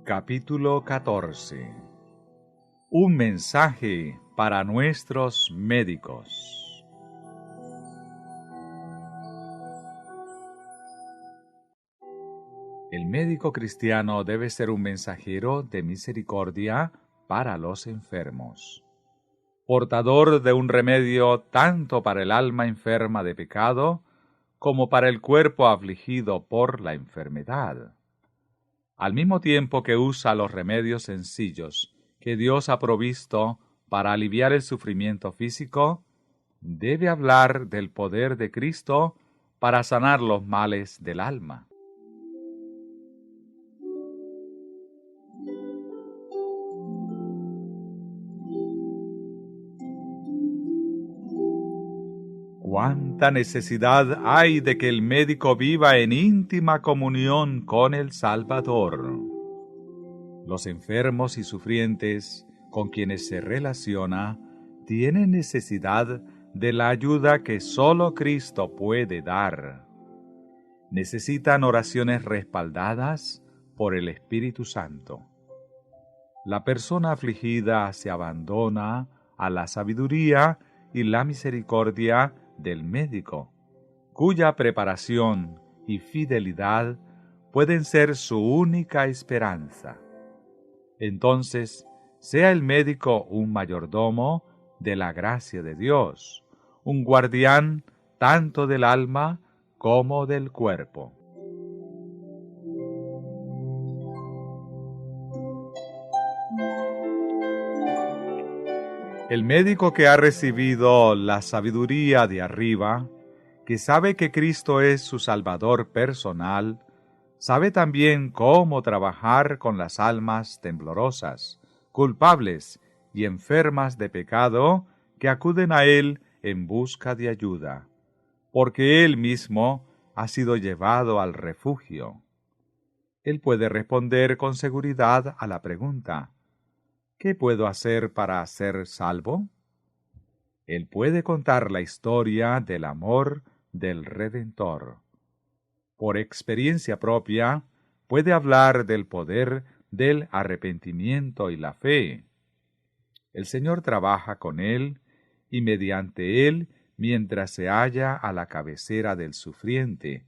Capítulo 14. Un mensaje para nuestros médicos. El médico cristiano debe ser un mensajero de misericordia para los enfermos, portador de un remedio tanto para el alma enferma de pecado como para el cuerpo afligido por la enfermedad. Al mismo tiempo que usa los remedios sencillos que Dios ha provisto para aliviar el sufrimiento físico, debe hablar del poder de Cristo para sanar los males del alma. ¿Cuánta necesidad hay de que el médico viva en íntima comunión con el Salvador? Los enfermos y sufrientes con quienes se relaciona tienen necesidad de la ayuda que solo Cristo puede dar. Necesitan oraciones respaldadas por el Espíritu Santo. La persona afligida se abandona a la sabiduría y la misericordia del médico, cuya preparación y fidelidad pueden ser su única esperanza. Entonces, sea el médico un mayordomo de la gracia de Dios, un guardián tanto del alma como del cuerpo. El médico que ha recibido la sabiduría de arriba, que sabe que Cristo es su Salvador personal, sabe también cómo trabajar con las almas temblorosas, culpables y enfermas de pecado que acuden a Él en busca de ayuda, porque Él mismo ha sido llevado al refugio. Él puede responder con seguridad a la pregunta: ¿qué puedo hacer para ser salvo? Él puede contar la historia del amor del Redentor. Por experiencia propia, puede hablar del poder del arrepentimiento y la fe. El Señor trabaja con él y mediante él mientras se halla a la cabecera del sufriente,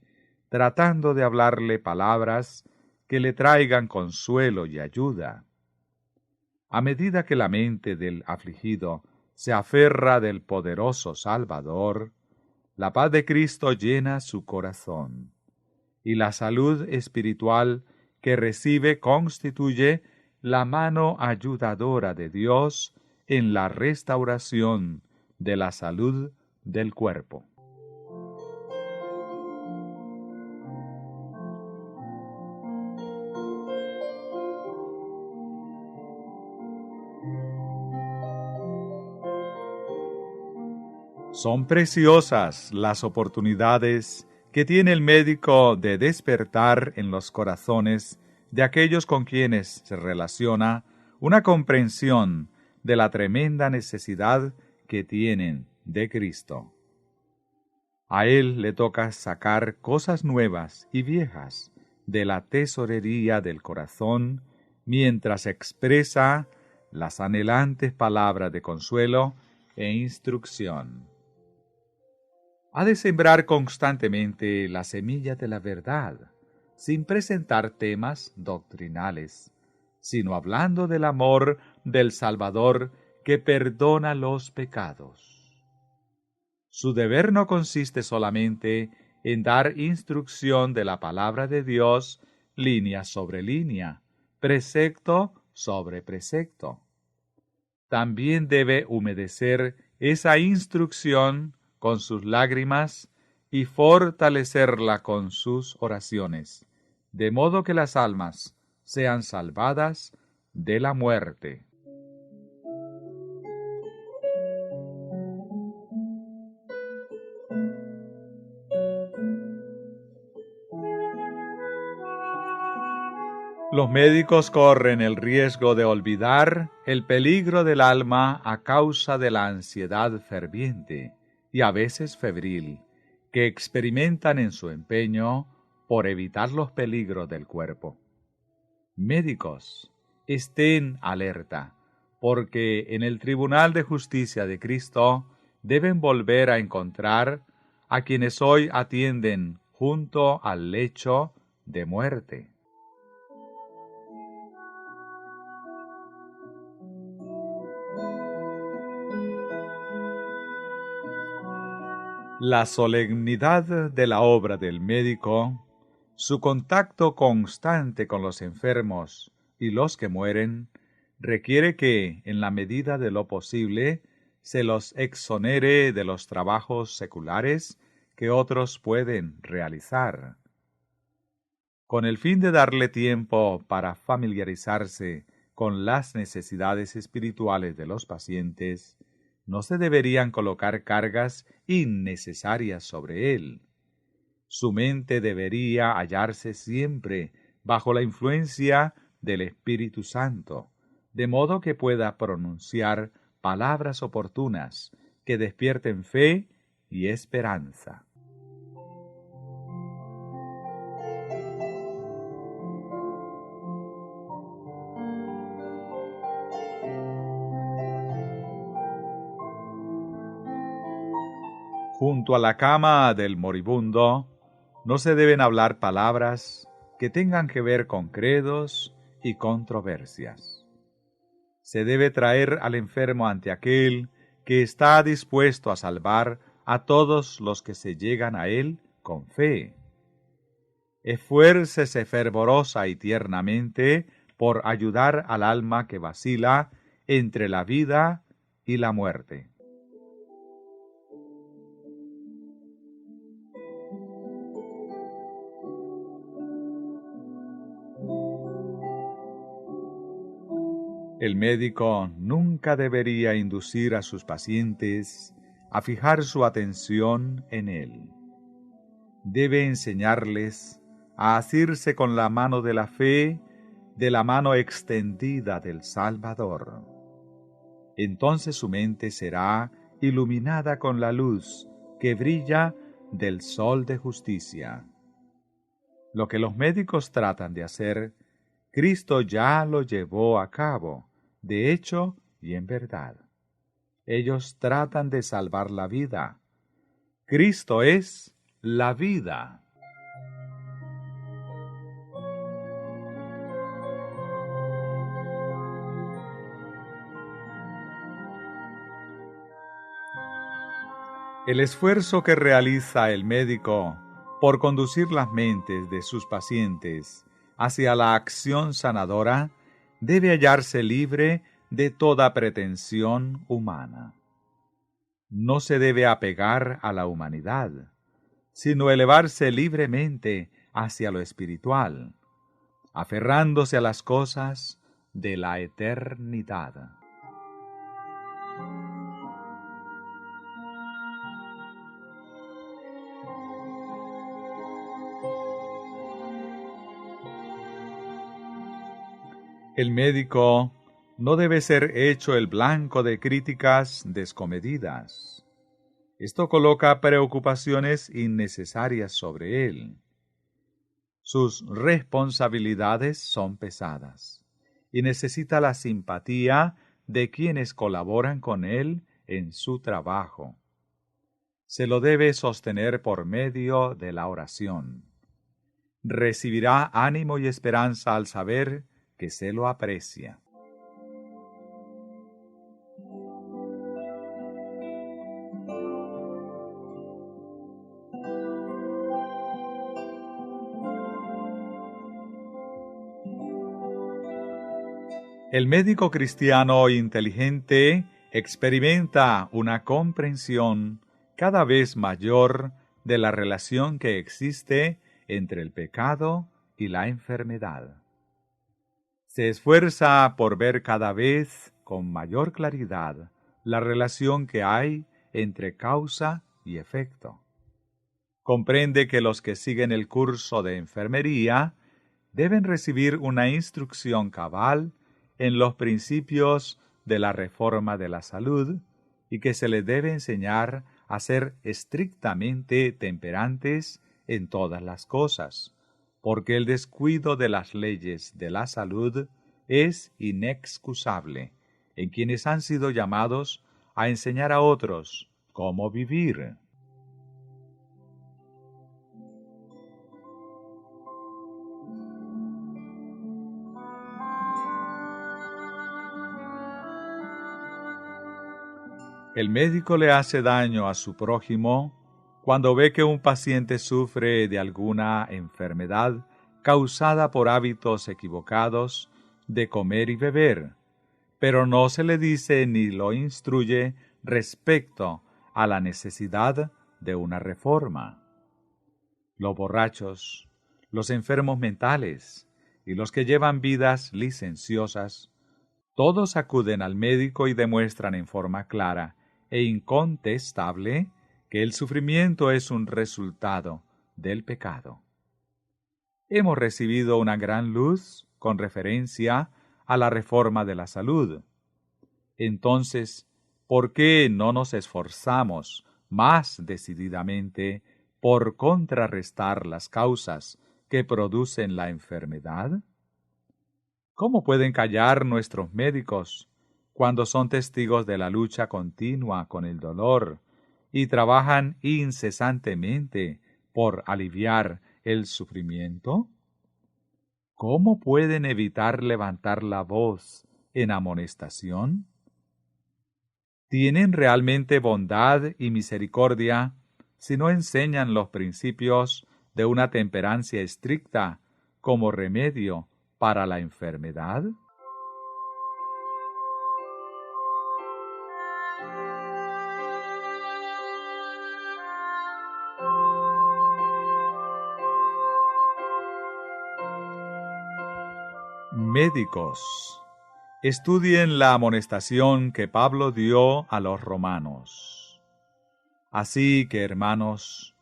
tratando de hablarle palabras que le traigan consuelo y ayuda. A medida que la mente del afligido se aferra del poderoso Salvador, la paz de Cristo llena su corazón, y la salud espiritual que recibe constituye la mano ayudadora de Dios en la restauración de la salud del cuerpo. Son preciosas las oportunidades que tiene el médico de despertar en los corazones de aquellos con quienes se relaciona una comprensión de la tremenda necesidad que tienen de Cristo. A él le toca sacar cosas nuevas y viejas de la tesorería del corazón mientras expresa las anhelantes palabras de consuelo e instrucción. Ha de sembrar constantemente la semilla de la verdad, sin presentar temas doctrinales, sino hablando del amor del Salvador que perdona los pecados. Su deber no consiste solamente en dar instrucción de la palabra de Dios línea sobre línea, precepto sobre precepto. También debe humedecer esa instrucción con sus lágrimas y fortalecerla con sus oraciones, de modo que las almas sean salvadas de la muerte. Los médicos corren el riesgo de olvidar el peligro del alma a causa de la ansiedad ferviente y a veces febril, que experimentan en su empeño por evitar los peligros del cuerpo. Médicos, estén alerta, porque en el Tribunal de Justicia de Cristo deben volver a encontrar a quienes hoy atienden junto al lecho de muerte. La solemnidad de la obra del médico, su contacto constante con los enfermos y los que mueren, requiere que, en la medida de lo posible, se los exonere de los trabajos seculares que otros pueden realizar. Con el fin de darle tiempo para familiarizarse con las necesidades espirituales de los pacientes, no se deberían colocar cargas innecesarias sobre él. Su mente debería hallarse siempre bajo la influencia del Espíritu Santo, de modo que pueda pronunciar palabras oportunas que despierten fe y esperanza. Junto a la cama del moribundo no se deben hablar palabras que tengan que ver con credos y controversias. Se debe traer al enfermo ante aquel que está dispuesto a salvar a todos los que se llegan a él con fe. Esfuércese fervorosa y tiernamente por ayudar al alma que vacila entre la vida y la muerte. El médico nunca debería inducir a sus pacientes a fijar su atención en él. Debe enseñarles a asirse con la mano de la fe, de la mano extendida del Salvador. Entonces su mente será iluminada con la luz que brilla del sol de justicia. Lo que los médicos tratan de hacer, Cristo ya lo llevó a cabo, de hecho y en verdad. Ellos tratan de salvar la vida. Cristo es la vida. El esfuerzo que realiza el médico por conducir las mentes de sus pacientes hacia la acción sanadora debe hallarse libre de toda pretensión humana. No se debe apegar a la humanidad, sino elevarse libremente hacia lo espiritual, aferrándose a las cosas de la eternidad. El médico no debe ser hecho el blanco de críticas descomedidas. Esto coloca preocupaciones innecesarias sobre él. Sus responsabilidades son pesadas y necesita la simpatía de quienes colaboran con él en su trabajo. Se lo debe sostener por medio de la oración. Recibirá ánimo y esperanza al saber que se lo aprecia. El médico cristiano inteligente experimenta una comprensión cada vez mayor de la relación que existe entre el pecado y la enfermedad. Se esfuerza por ver cada vez con mayor claridad la relación que hay entre causa y efecto. Comprende que los que siguen el curso de enfermería deben recibir una instrucción cabal en los principios de la reforma de la salud y que se les debe enseñar a ser estrictamente temperantes en todas las cosas, porque el descuido de las leyes de la salud es inexcusable en quienes han sido llamados a enseñar a otros cómo vivir. El médico le hace daño a su prójimo cuando ve que un paciente sufre de alguna enfermedad causada por hábitos equivocados de comer y beber, pero no se le dice ni lo instruye respecto a la necesidad de una reforma. Los borrachos, los enfermos mentales y los que llevan vidas licenciosas, todos acuden al médico y demuestran en forma clara e incontestable que el sufrimiento es un resultado del pecado. Hemos recibido una gran luz con referencia a la reforma de la salud. Entonces, ¿por qué no nos esforzamos más decididamente por contrarrestar las causas que producen la enfermedad? ¿Cómo pueden callar nuestros médicos cuando son testigos de la lucha continua con el dolor y trabajan incesantemente por aliviar el sufrimiento? ¿Cómo pueden evitar levantar la voz en amonestación? ¿Tienen realmente bondad y misericordia si no enseñan los principios de una temperancia estricta como remedio para la enfermedad? Médicos, estudien la amonestación que Pablo dio a los romanos. Así que, hermanos,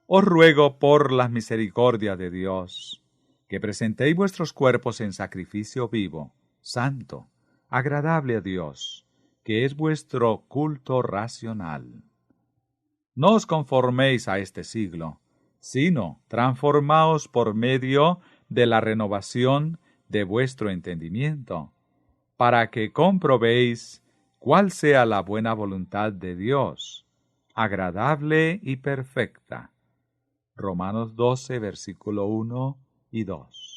os ruego por las misericordias de Dios, que presentéis vuestros cuerpos en sacrificio vivo, santo, agradable a Dios, que es vuestro culto racional. No os conforméis a este siglo, sino transformaos por medio de la renovación de vuestro entendimiento, para que comprobéis cuál sea la buena voluntad de Dios, agradable y perfecta. Romanos 12, versículo 1 y 2.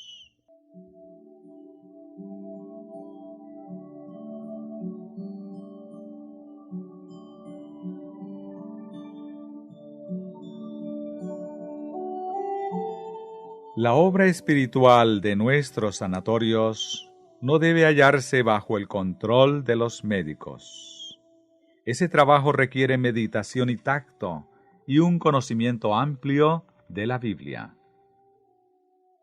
La obra espiritual de nuestros sanatorios no debe hallarse bajo el control de los médicos. Ese trabajo requiere meditación y tacto y un conocimiento amplio de la Biblia.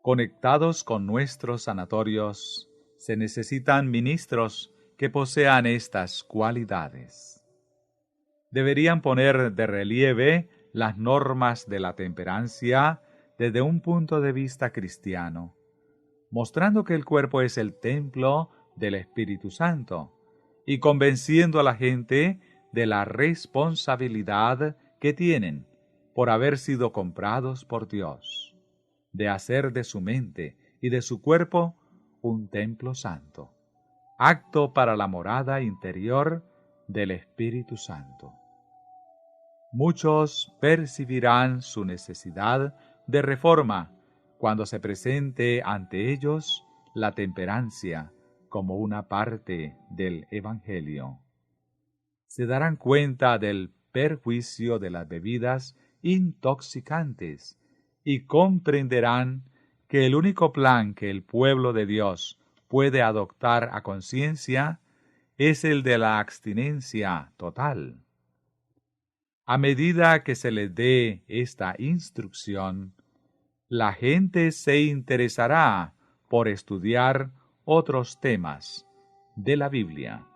Conectados con nuestros sanatorios, se necesitan ministros que posean estas cualidades. Deberían poner de relieve las normas de la temperancia desde un punto de vista cristiano, mostrando que el cuerpo es el templo del Espíritu Santo y convenciendo a la gente de la responsabilidad que tienen por haber sido comprados por Dios, de hacer de su mente y de su cuerpo un templo santo, acto para la morada interior del Espíritu Santo. Muchos percibirán su necesidad de reforma cuando se presente ante ellos la temperancia como una parte del Evangelio. Se darán cuenta del perjuicio de las bebidas intoxicantes y comprenderán que el único plan que el pueblo de Dios puede adoptar a conciencia es el de la abstinencia total. A medida que se les dé esta instrucción, la gente se interesará por estudiar otros temas de la Biblia.